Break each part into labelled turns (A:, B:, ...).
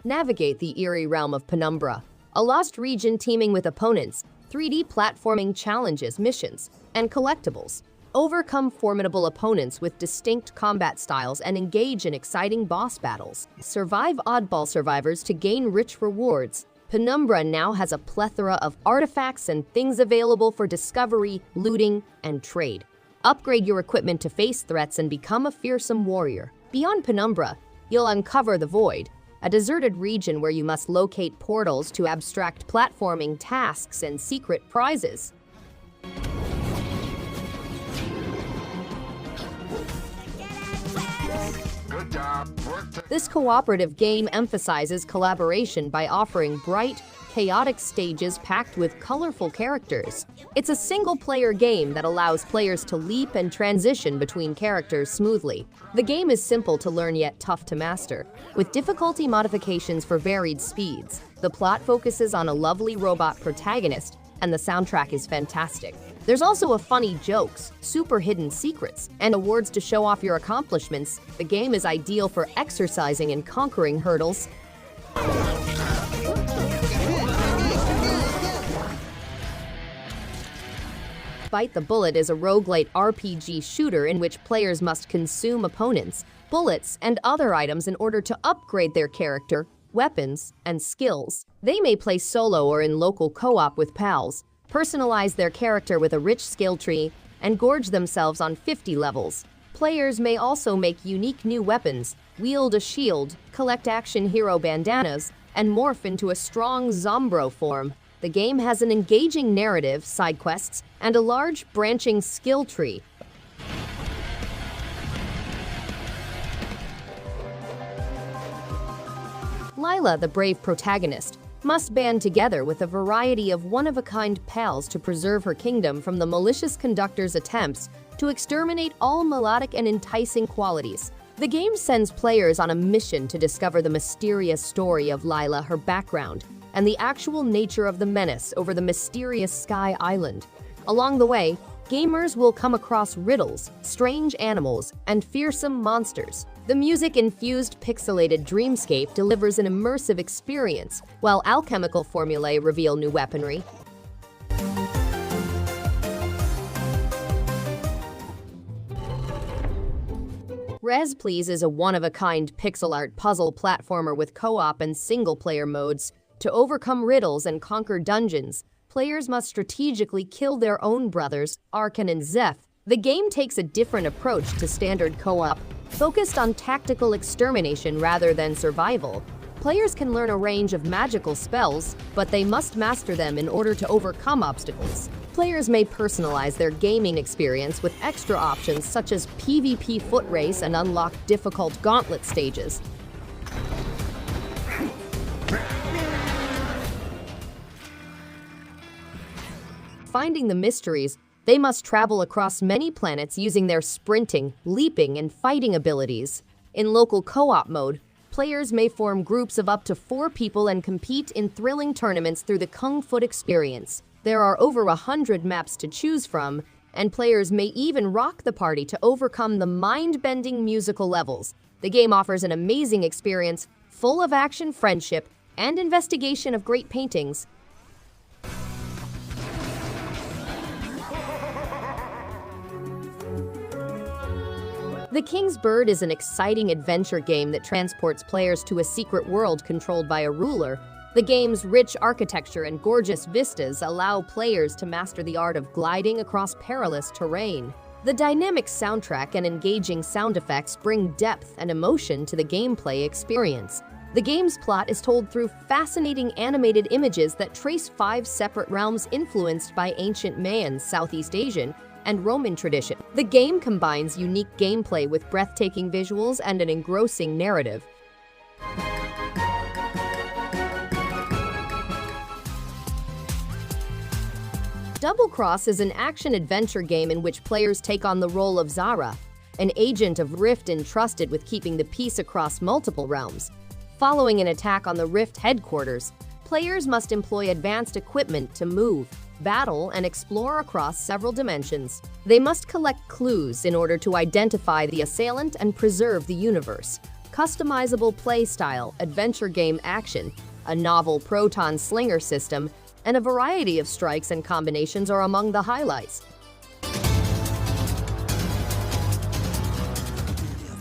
A: Navigate the eerie realm of Penumbra, a lost region teeming with opponents, 3D platforming challenges, missions, and collectibles. Overcome formidable opponents with distinct combat styles and engage in exciting boss battles. Survive oddball survivors to gain rich rewards. Penumbra now has a plethora of artifacts and things available for discovery, looting, and trade. Upgrade your equipment to face threats and become a fearsome warrior. Beyond Penumbra, you'll uncover the Void, a deserted region where you must locate portals to abstract platforming tasks and secret prizes. This cooperative game emphasizes collaboration by offering bright, chaotic stages packed with colorful characters. It's a single-player game that allows players to leap and transition between characters smoothly. The game is simple to learn yet tough to master, with difficulty modifications for varied speeds. The plot focuses on a lovely robot protagonist, and the soundtrack is fantastic. There's also funny jokes, super hidden secrets, and awards to show off your accomplishments. The game is ideal for exercising and conquering hurdles. Bite the Bullet is a roguelite RPG shooter in which players must consume opponents, bullets, and other items in order to upgrade their character, weapons, and skills. They may play solo or in local co-op with pals, personalize their character with a rich skill tree, and gorge themselves on 50 levels. Players may also make unique new weapons, wield a shield, collect action hero bandanas, and morph into a strong Zombro form. The game has an engaging narrative, side quests, and a large, branching skill tree. Lila, the brave protagonist, must band together with a variety of one-of-a-kind pals to preserve her kingdom from the malicious conductor's attempts to exterminate all melodic and enticing qualities. The game sends players on a mission to discover the mysterious story of Lila, her background, and the actual nature of the menace over the mysterious Sky Island. Along the way, gamers will come across riddles, strange animals, and fearsome monsters. The music-infused pixelated dreamscape delivers an immersive experience, while alchemical formulae reveal new weaponry. Res Please is a one-of-a-kind pixel art puzzle platformer with co-op and single-player modes. To overcome riddles and conquer dungeons, players must strategically kill their own brothers, Arkan and Zeph. The game takes a different approach to standard co-op, focused on tactical extermination rather than survival. Players can learn a range of magical spells, but they must master them in order to overcome obstacles. Players may personalize their gaming experience with extra options such as PvP foot race and unlock difficult gauntlet stages. Finding the mysteries, they must travel across many planets using their sprinting, leaping, and fighting abilities. In local co-op mode, players may form groups of up to 4 people and compete in thrilling tournaments through the Kung Fu experience. There are over 100 maps to choose from, and players may even rock the party to overcome the mind-bending musical levels. The game offers an amazing experience, full of action, friendship, and investigation of great paintings. The King's Bird is an exciting adventure game that transports players to a secret world controlled by a ruler. The game's rich architecture and gorgeous vistas allow players to master the art of gliding across perilous terrain. The dynamic soundtrack and engaging sound effects bring depth and emotion to the gameplay experience. The game's plot is told through fascinating animated images that trace 5 separate realms influenced by ancient Mayan, Southeast Asian, and Roman tradition. The game combines unique gameplay with breathtaking visuals and an engrossing narrative. Double Cross is an action-adventure game in which players take on the role of Zara, an agent of Rift entrusted with keeping the peace across multiple realms. Following an attack on the Rift headquarters, players must employ advanced equipment to move, battle, and explore across several dimensions. They must collect clues in order to identify the assailant and preserve the universe. customizable playstyle, adventure game action, a novel proton slinger system, and a variety of strikes and combinations are among the highlights.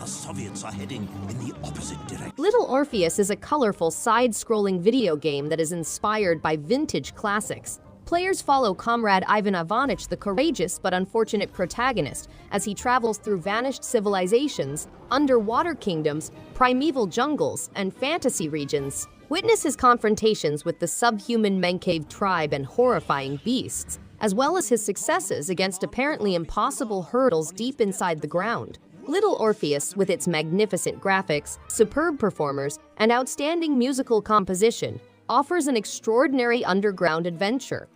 B: The Soviets are heading in the opposite direction.
A: Little Orpheus is a colorful side-scrolling video game that is inspired by vintage classics. Players follow Comrade Ivan Ivanich, the courageous but unfortunate protagonist, as he travels through vanished civilizations, underwater kingdoms, primeval jungles, and fantasy regions. Witness his confrontations with the subhuman Mencave tribe and horrifying beasts, as well as his successes against apparently impossible hurdles deep inside the ground. Little Orpheus, with its magnificent graphics, superb performers, and outstanding musical composition, offers an extraordinary underground adventure.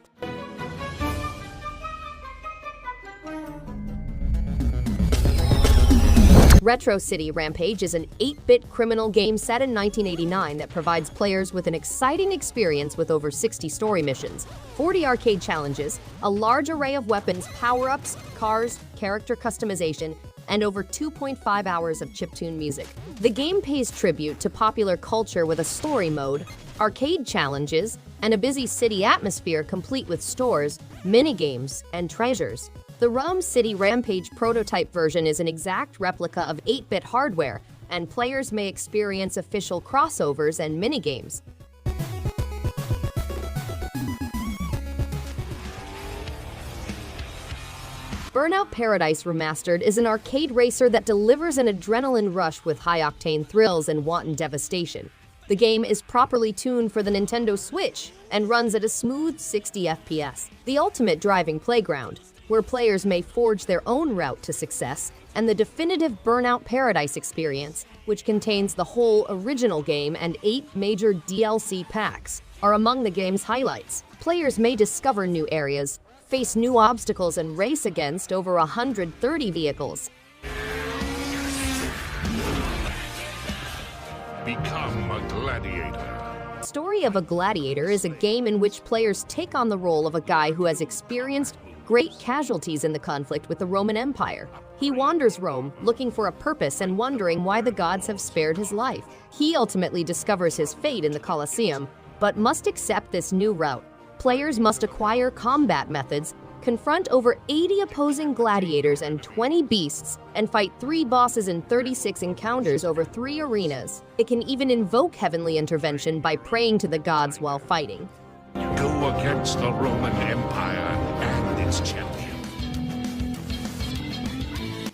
A: Retro City Rampage is an 8-bit criminal game set in 1989 that provides players with an exciting experience with over 60 story missions, 40 arcade challenges, a large array of weapons, power-ups, cars, character customization, and over 2.5 hours of chiptune music. The game pays tribute to popular culture with a story mode, arcade challenges, and a busy city atmosphere complete with stores, minigames, and treasures. The ROM City Rampage prototype version is an exact replica of 8-bit hardware, and players may experience official crossovers and minigames. Burnout Paradise Remastered is an arcade racer that delivers an adrenaline rush with high-octane thrills and wanton devastation. The game is properly tuned for the Nintendo Switch and runs at a smooth 60 FPS. The ultimate driving playground, where players may forge their own route to success, and the definitive Burnout Paradise experience, which contains the whole original game and 8 major DLC packs, are among the game's highlights. Players may discover new areas, face new obstacles, and race against over 130 vehicles.
C: Become a gladiator.
A: Story of a Gladiator is a game in which players take on the role of a guy who has experienced great casualties in the conflict with the Roman Empire. He wanders Rome, looking for a purpose and wondering why the gods have spared his life. He ultimately discovers his fate in the Colosseum, but must accept this new route. Players must acquire combat methods, confront over 80 opposing gladiators and 20 beasts, and fight 3 bosses in 36 encounters over 3 arenas. It can even invoke heavenly intervention by praying to the gods while fighting.
C: Go against the Roman Empire and its champion.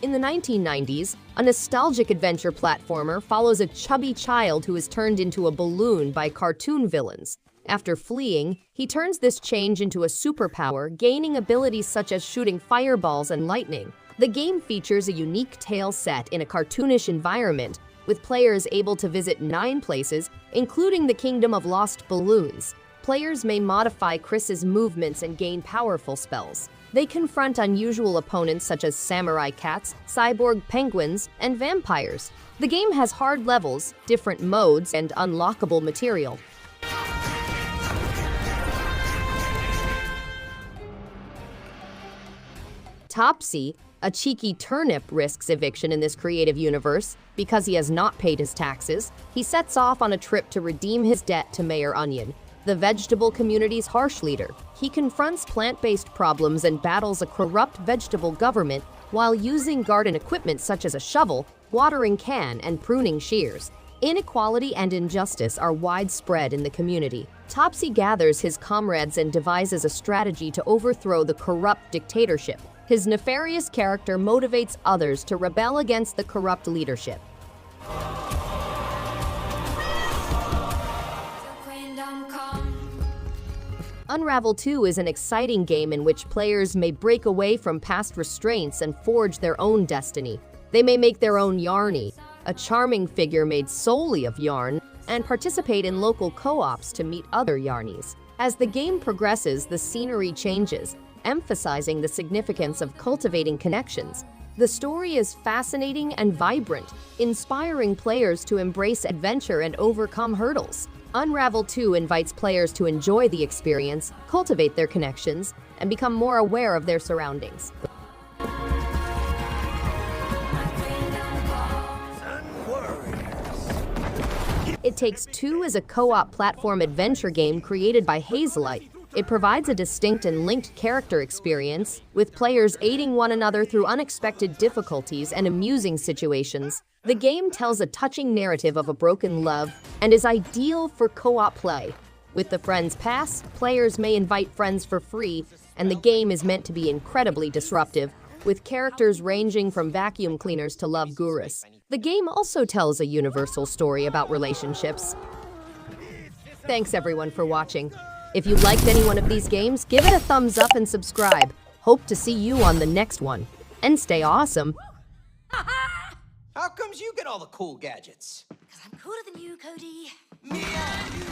A: In the 1990s, a nostalgic adventure platformer follows a chubby child who is turned into a balloon by cartoon villains. After fleeing, he turns this change into a superpower, gaining abilities such as shooting fireballs and lightning. The game features a unique tale set in a cartoonish environment, with players able to visit 9 places, including the Kingdom of Lost Balloons. Players may modify Chris's movements and gain powerful spells. They confront unusual opponents such as samurai cats, cyborg penguins, and vampires. The game has hard levels, different modes, and unlockable material. Topsy, a cheeky turnip, risks eviction in this creative universe because he has not paid his taxes. He sets off on a trip to redeem his debt to Mayor Onion, the vegetable community's harsh leader. He confronts plant-based problems and battles a corrupt vegetable government while using garden equipment such as a shovel, watering can, and pruning shears. Inequality and injustice are widespread in the community. Topsy gathers his comrades and devises a strategy to overthrow the corrupt dictatorship. His nefarious character motivates others to rebel against the corrupt leadership. Unravel 2 is an exciting game in which players may break away from past restraints and forge their own destiny. They may make their own Yarny, a charming figure made solely of yarn, and participate in local co-ops to meet other Yarnies. As the game progresses, the scenery changes, emphasizing the significance of cultivating connections. The story is fascinating and vibrant, inspiring players to embrace adventure and overcome hurdles. Unravel 2 invites players to enjoy the experience, cultivate their connections, and become more aware of their surroundings.
B: And warriors.
A: It Takes Two is a co-op platform adventure game created by Hazelight. It provides a distinct and linked character experience, with players aiding one another through unexpected difficulties and amusing situations. The game tells a touching narrative of a broken love and is ideal for co-op play. With the Friends Pass, players may invite friends for free, and the game is meant to be incredibly disruptive, with characters ranging from vacuum cleaners to love gurus. The game also tells a universal story about relationships. Thanks everyone for watching. If you liked any one of these games, give it a thumbs up and subscribe. Hope to see you on the next one. And stay awesome.
D: How comes you get all the cool gadgets?
E: Because I'm cooler than you, Cody.
D: Me and you.